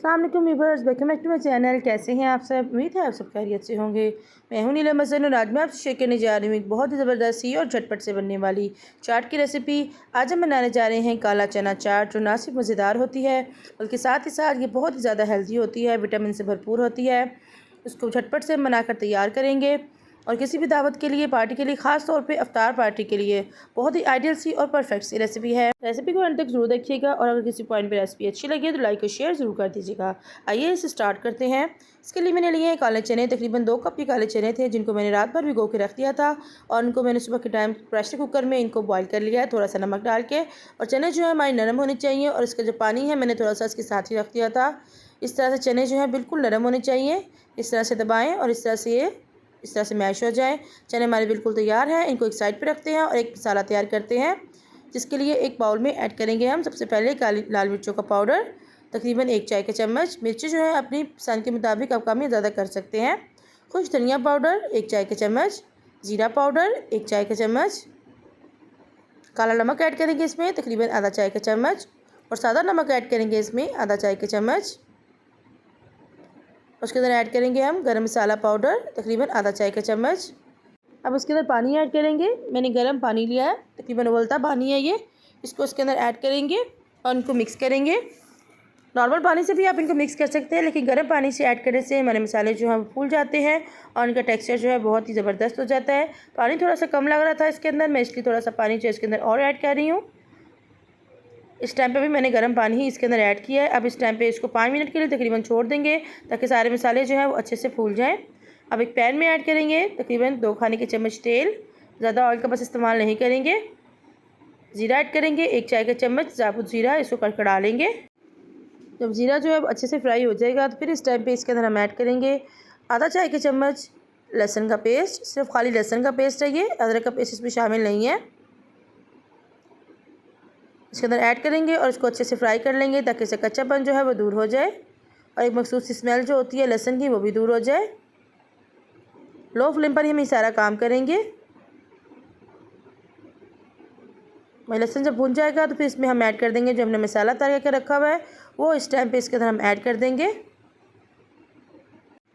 अस्सलाम वालेकुम viewers, welcome back to my channel. कैसे हैं आप सब? उम्मीद है आप सब खैरियत से होंगे। मैं हूं नीलम हसन और आज मैं आपसे शेयर करने जा रही हूँ एक बहुत ही ज़बरदस्त सी और झटपट से बनने वाली चाट की रेसिपी। आज हम बनाने जा रहे हैं काला चना चाट, जो ना सिर्फ मज़ेदार होती है बल्कि साथ ही साथ ये बहुत ही ज़्यादा हेल्दी होती है, विटामिन से भरपूर होती है। इसको झटपट से हम बनाकर तैयार करेंगे और किसी भी दावत के लिए, पार्टी के लिए, ख़ास तौर पे इफ्तार पार्टी के लिए बहुत ही आइडियल सी और परफेक्ट सी रेसिपी है। रेसिपी को अंत तक जरूर देखिएगा और अगर किसी पॉइंट पे रेसिपी अच्छी लगे तो लाइक और शेयर ज़रूर कर दीजिएगा। आइए इसे स्टार्ट करते हैं। इसके लिए मैंने लिए हैं काले चने, तकरीबन 2 कप के काले चने थे, जिनको मैंने रात भर भिगो के रख दिया था और उनको मैंने सुबह के टाइम प्रेशर कुकर में इनको बॉयल कर लिया है, थोड़ा सा नमक डाल के। और चने जो है हमारे नरम होने चाहिए और इसका जो पानी है मैंने थोड़ा सा इसके साथ ही रख दिया था। इस तरह से चने जो है बिल्कुल नरम होने चाहिए। इस तरह से दबाएँ और इस तरह से मैश हो जाए। चने हमारे बिल्कुल तैयार हैं। इनको एक साइड पे रखते हैं और एक मसाला तैयार करते हैं, जिसके लिए एक बाउल में ऐड करेंगे हम सबसे पहले काली लाल मिर्चों का पाउडर, तकरीबन 1 चाय का चम्मच। मिर्ची जो है अपनी पसंद के मुताबिक आप कम या ज़्यादा कर सकते हैं। खुश धनिया पाउडर 1 चाय का चम्मच, ज़ीरा पाउडर 1 चाय का चम्मच, काला नमक ऐड करेंगे इसमें तकरीबन आधा चाय का चम्मच और सादा नमक ऐड करेंगे इसमें आधा चाय का चम्मच। उसके अंदर ऐड करेंगे हम गरम मसाला पाउडर तकरीबन आधा चाय का चम्मच। अब इसके अंदर पानी ऐड करेंगे। मैंने गर्म पानी लिया है, तकरीबन उबलता पानी है ये। इसको इसके अंदर ऐड करेंगे और इनको मिक्स करेंगे। नॉर्मल पानी से भी आप इनको मिक्स कर सकते हैं, लेकिन गर्म पानी से ऐड करने से हमारे मसाले जो हैं वो फूल जाते हैं और इनका टेक्सचर जो है बहुत ही ज़बरदस्त हो जाता है। पानी थोड़ा सा कम लग रहा था इसके अंदर, मैं इसलिए थोड़ा सा पानी जो है इसके अंदर और ऐड कर रही हूँ। इस टाइम पे भी मैंने गर्म पानी ही इसके अंदर ऐड किया है। अब इस टाइम पे इसको 5 मिनट के लिए तकरीबन छोड़ देंगे ताकि सारे मसाले जो हैं वो अच्छे से फूल जाएं। अब एक पैन में ऐड करेंगे तकरीबन 2 खाने के चम्मच तेल, ज़्यादा ऑयल का बस इस्तेमाल नहीं करेंगे। ज़ीरा ऐड करेंगे 1 चाय का चम्मच साबुत ज़ीरा, इसको कड़कड़ा लेंगे। जब ज़ीरा जो है अच्छे से फ्राई हो जाएगा तो फिर इस टाइम पर इसके अंदर हम ऐड करेंगे आधा चाय का चम्मच लहसुन का पेस्ट। सिर्फ खाली लहसुन का पेस्ट है ये, अदरक का पेस्ट इसमें शामिल नहीं है। इसके अंदर ऐड करेंगे और इसको अच्छे से फ्राई कर लेंगे ताकि इसका कच्चापन जो है वो दूर हो जाए और एक मखसूस सी स्मेल जो होती है लहसुन की वो भी दूर हो जाए। लो फ्लेम पर ही हम ये सारा काम करेंगे। लहसुन जब भुन जाएगा तो फिर इसमें हम ऐड कर देंगे जो हमने मसाला तैयार करके रखा हुआ है, वो इस टाइम पे इसके अंदर हम ऐड कर देंगे।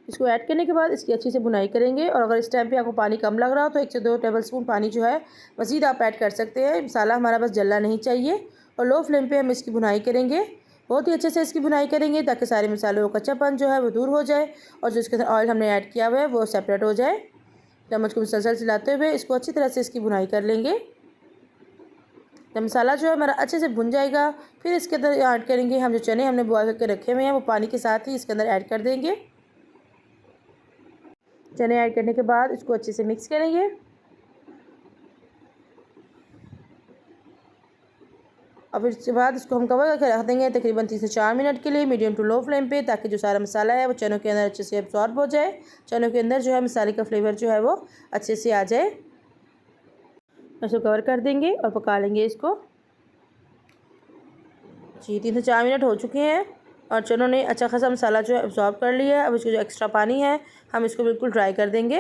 इसको ऐड करने के बाद इसकी अच्छी से भुनाई करेंगे और अगर इस टाइम पे आपको पानी कम लग रहा हो तो 1 से 2 टेबलस्पून पानी जो है मज़ीद आप ऐड कर सकते हैं। मसाला हमारा बस जलना नहीं चाहिए और लो फ्लेम पे हम इसकी भुनाई करेंगे। बहुत ही अच्छे से इसकी भुनाई करेंगे ताकि सारे मसालों का कच्चापन जो है वो दूर हो जाए और जो इसके अंदर ऑयल हमने ऐड किया हुआ है वो सेपरेट हो जाए। चम्मच को मुसलसल चलाते हुए इसको अच्छी तरह से इसकी भुनाई कर लेंगे। जब मसाला जो है हमारा अच्छे से भुन जाएगा फिर इसके अंदर ऐड करेंगे हम जो चने हमने बॉयल करके रखे हुए हैं, वो पानी के साथ ही इसके अंदर ऐड कर देंगे। चने ऐड करने के बाद इसको अच्छे से मिक्स करेंगे। अब इसके बाद इसको हम कवर करके रख देंगे तकरीबन 3 से 4 मिनट के लिए मीडियम टू लो फ्लेम पे, ताकि जो सारा मसाला है वो चनों के अंदर अच्छे से एब्जॉर्ब हो जाए। चनों के अंदर जो है मसाले का फ्लेवर जो है वो अच्छे से आ जाए। इसको कवर कर देंगे और पका लेंगे इसको। जी 3 से 4 मिनट हो चुके हैं और चनों ने अच्छा खासा मसाला जो है एब्जॉर्ब कर लिया है। अब इसको जो एक्स्ट्रा पानी है हम इसको बिल्कुल ड्राई कर देंगे।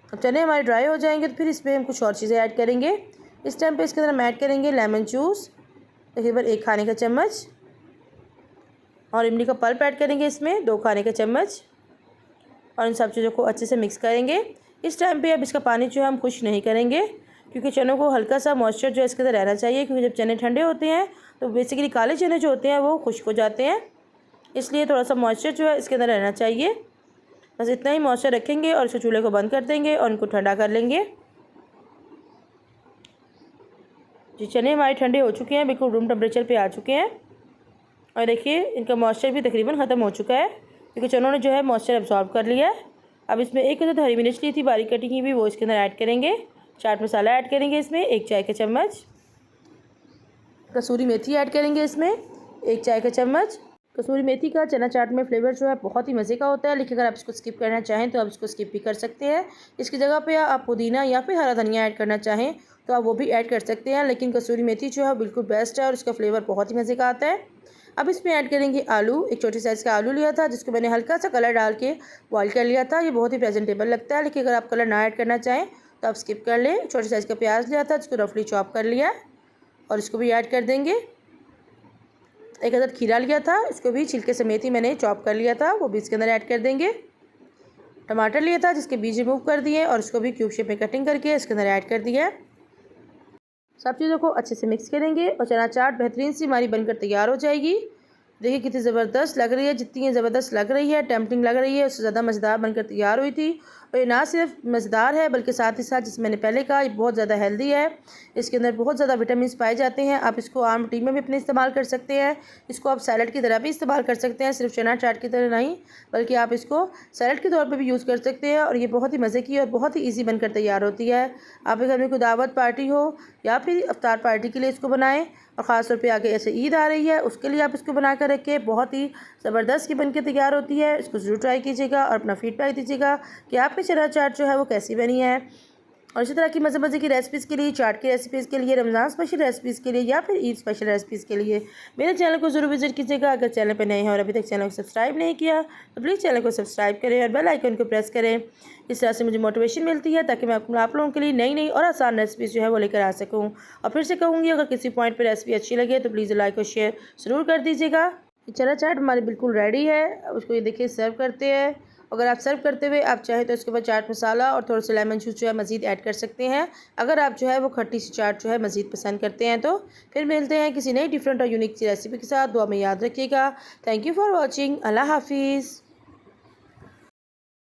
अब चने हमारे ड्राई हो जाएंगे तो फिर इसमें हम कुछ और चीज़ें ऐड करेंगे। इस टाइम पे इसके अंदर हम ऐड करेंगे लेमन जूस तकरीबन 1 खाने का चम्मच और इमली का पल्प ऐड करेंगे इसमें 2 खाने का चम्मच और इन सब चीज़ों को अच्छे से मिक्स करेंगे। इस टाइम पे अब इसका पानी जो है हम खुश्क नहीं करेंगे, क्योंकि चनों को हल्का सा मॉइस्चर जो है इसके अंदर रहना चाहिए, क्योंकि जब चने ठंडे होते हैं तो बेसिकली काले चने जो होते हैं वो खुश्क हो जाते हैं, इसलिए थोड़ा सा मॉइस्चर जो है इसके अंदर रहना चाहिए। बस इतना ही मॉइस्चर रखेंगे और इसको चूल्हे को बंद कर देंगे और इनको ठंडा कर लेंगे। जी चने हमारे ठंडे हो चुके हैं, बिल्कुल रूम टेम्परेचर पे आ चुके हैं और देखिए इनका मॉइस्चर भी तकरीबन ख़त्म हो चुका है, क्योंकि चनों ने जो है मॉइस्चर एब्जॉर्ब कर लिया है। अब इसमें एक अदद हरी मिर्च ली थी बारीक कटी की भी, वो इसके अंदर ऐड करेंगे। चाट मसाला ऐड करेंगे इसमें 1 चाय का चम्मच। कसूरी मेथी ऐड करेंगे इसमें 1 चाय का चम्मच। कसूरी मेथी का चना चाट में फ्लेवर जो है बहुत ही मज़े का होता है, लेकिन अगर आप इसको स्किप करना चाहें तो आप इसको स्किप भी कर सकते हैं। इसकी जगह पे आप पुदीना या फिर हरा धनिया ऐड करना चाहें तो आप वो भी ऐड कर सकते हैं, लेकिन कसूरी मेथी जो है बिल्कुल बेस्ट है और इसका फ्लेवर बहुत ही मज़े का आता है। अब इसमें ऐड करेंगे आलू। एक छोटे साइज़ का आलू लिया था जिसको मैंने हल्का सा कलर डाल के बॉयल कर लिया था। ये बहुत ही प्रेजेंटेबल लगता है, लेकिन अगर आप कलर ना ऐड करना चाहें तो आप स्किप कर लें। छोटे साइज़ का प्याज लिया था जिसको रफली चॉप कर लिया और इसको भी ऐड कर देंगे। एक अदद खीरा लिया था, इसको भी छिलके समेत ही मैंने चॉप कर लिया था, वो भी इसके अंदर ऐड कर देंगे। टमाटर लिया था जिसके बीज रिमूव कर दिए और इसको भी क्यूब शेप में कटिंग करके इसके अंदर ऐड कर दिया। सब चीज़ों को अच्छे से मिक्स करेंगे और चना चाट बेहतरीन सी हमारी बनकर तैयार हो जाएगी। देखिए कितनी ज़बरदस्त लग रही है, जितनी ये ज़बरदस्त लग रही है, टेम्पटिंग लग रही है, उससे ज़्यादा मज़ेदार बनकर तैयार हुई थी। और ये ना सिर्फ मज़ेदार है बल्कि साथ ही साथ, जैसे मैंने पहले कहा, ये बहुत ज़्यादा हेल्दी है। इसके अंदर बहुत ज़्यादा विटामिन पाए जाते हैं। आप इसको आम रूटीन में भी अपने इस्तेमाल कर सकते हैं। इसको आप सैलड की तरह भी इस्तेमाल कर सकते हैं, सिर्फ चना चाट की तरह नहीं, बल्कि आप इसको सैलड के तौर पर भी यूज़ कर सकते हैं। और ये बहुत ही मज़े की और बहुत ही ईजी बनकर तैयार होती है। आपके घर में कोई दावत पार्टी हो या फिर इफ्तार पार्टी के लिए इसको बनाएं, और ख़ास तौर पे आगे ऐसे ईद आ रही है उसके लिए आप इसको बना कर रखें। बहुत ही ज़बरदस्त की बनके तैयार होती है। इसको ज़रूर ट्राई कीजिएगा और अपना फीडबैक दीजिएगा कि आपकी चना चाट जो है वो कैसी बनी है। और इसी तरह की मज़े की रेसिपीज़ के लिए, चाट की रेसिपीज़ के लिए, रमज़ान स्पेशल रेसिपीज़ के लिए या फिर ईद स्पेशल रेसिपीज़ के लिए मेरे चैनल को ज़रूर विजिट कीजिएगा। अगर चैनल पर नए हैं और अभी तक चैनल को सब्सक्राइब नहीं किया तो प्लीज़ चैनल को सब्सक्राइब करें और बेल आइकन को प्रेस करें। इस तरह से मुझे मोटिवेशन मिलती है ताकि मैं आप लोगों के लिए नई नई और आसान रेसिपीज़ जो है वो लेकर आ सकूँ। और फिर से कहूँगी, अगर किसी पॉइंट पर रेसिपी अच्छी लगे तो प्लीज़ लाइक और शेयर ज़रूर कर दीजिएगा। चना चाट हमारी बिल्कुल रेडी है। उसको ये देखिए सर्व करते हैं। अगर आप सर्व करते हुए आप चाहें तो इसके ऊपर चाट मसाला और थोड़ा सा लेमन जूस जो है मज़ीद ऐड कर सकते हैं, अगर आप जो है वो खट्टी सी चाट जो है मज़ीद पसंद करते हैं तो। फिर मिलते हैं किसी नई डिफरेंट और यूनिक सी रेसिपी के साथ। दुआ में याद रखिएगा। Thank you for watching. अल्लाह हाफिज़।